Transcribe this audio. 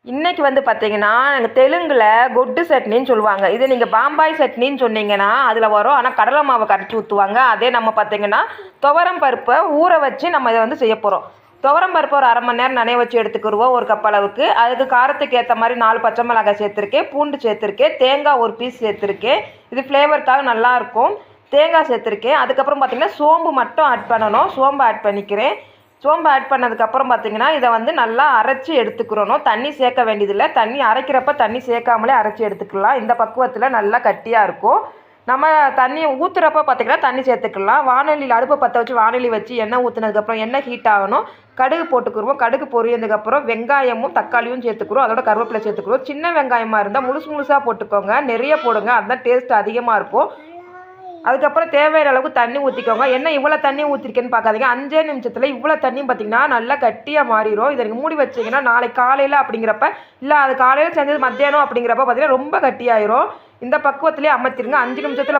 இன்னைக்கு வந்து பார்த்தீங்கன்னா, தெலுங்குல கொட்டு சட்னின்னு சொல்லுவாங்க. இது நீங்க பாம்பாய் சட்னின்னு சொன்னீங்கன்னா, அதில வரும். ஆனா கடலை மாவ கரைச்சு ஊத்துவாங்க. அதே நம்ம பார்த்தீங்கன்னா, துவரம் பருப்ப ஊற வச்சு நம்ம இத வந்து செய்ய போறோம். துவரம் பருப்ப ஒரு 1/2 மணி நேரம் நனைய வச்சு எடுத்துக்கிருவோம், 1 கப் அளவுக்கு. அதுக்கு காரத்துக்கு ஏத்த மாரி 4 பச்சை மிளகாய் சேர்த்துருக்கேன், பூண்டு சேர்த்துருக்கேன், தேங்காய் 1 பீஸ் சேர்த்துருக்கேன். இது ஃப்ளேவருக்காக நல்லாயிருக்கும். தேங்காய் சேர்த்துருக்கேன். அதுக்கப்புறம் பார்த்தீங்கன்னா, சோம்பு மட்டும் ஆட் பண்ணணும். சோம்பு ஆட் பண்ணிக்கிறேன். சோம்பு ஆட் பண்ணதுக்கப்புறம் பார்த்தீங்கன்னா, இதை வந்து நல்லா அரைச்சி எடுத்துக்கிறணும். தண்ணி சேர்க்க வேண்டியதில்லை. தண்ணி அரைக்கிறப்ப தண்ணி சேர்க்காமலே அரைச்சி எடுத்துக்கலாம். இந்த பக்குவத்தில் நல்லா கட்டியாக இருக்கும். நம்ம தண்ணி ஊற்றுறப்ப பார்த்தீங்கன்னா தண்ணி சேர்த்துக்கலாம். வானொலியில் அடுப்பை பற்ற வச்சு வானொலி வச்சு எண்ணெய் ஊற்றுனதுக்கப்புறம் எண்ணெய் ஹீட் ஆகணும். கடுகு போட்டுக்குருவோம். கடுகு பொரியதுக்கப்புறம் வெங்காயமும் தக்காளியும் சேர்த்துக்குறோம். அதோட கருவேப்பிலை சேர்த்துக்குறோம். சின்ன வெங்காயமாக இருந்தால் முழுசாக போட்டுக்கோங்க. நிறைய போடுங்க, அதுதான் டேஸ்ட் அதிகமாக இருக்கும். அதுக்கப்புறம் தேவையான அளவுக்கு தண்ணி ஊற்றிக்கோங்க. என்ன இவ்வளோ தண்ணி ஊற்றிருக்கேன்னு பார்க்காதீங்க. 5 நிமிஷத்தில் இவ்வளோ தண்ணி பார்த்தீங்கன்னா நல்லா கட்டியாக மாறிடும். இதை நீங்கள் மூடி வச்சிங்கன்னா நாளைக்கு காலையில் அப்படிங்கிறப்ப, இல்லை அது காலையில் செஞ்சது மத்தியானம் அப்படிங்கிறப்ப பார்த்தீங்கன்னா ரொம்ப கட்டியாயிரும். இந்த பக்குவத்திலே அமர்த்திருங்க. 5 நிமிஷத்தில்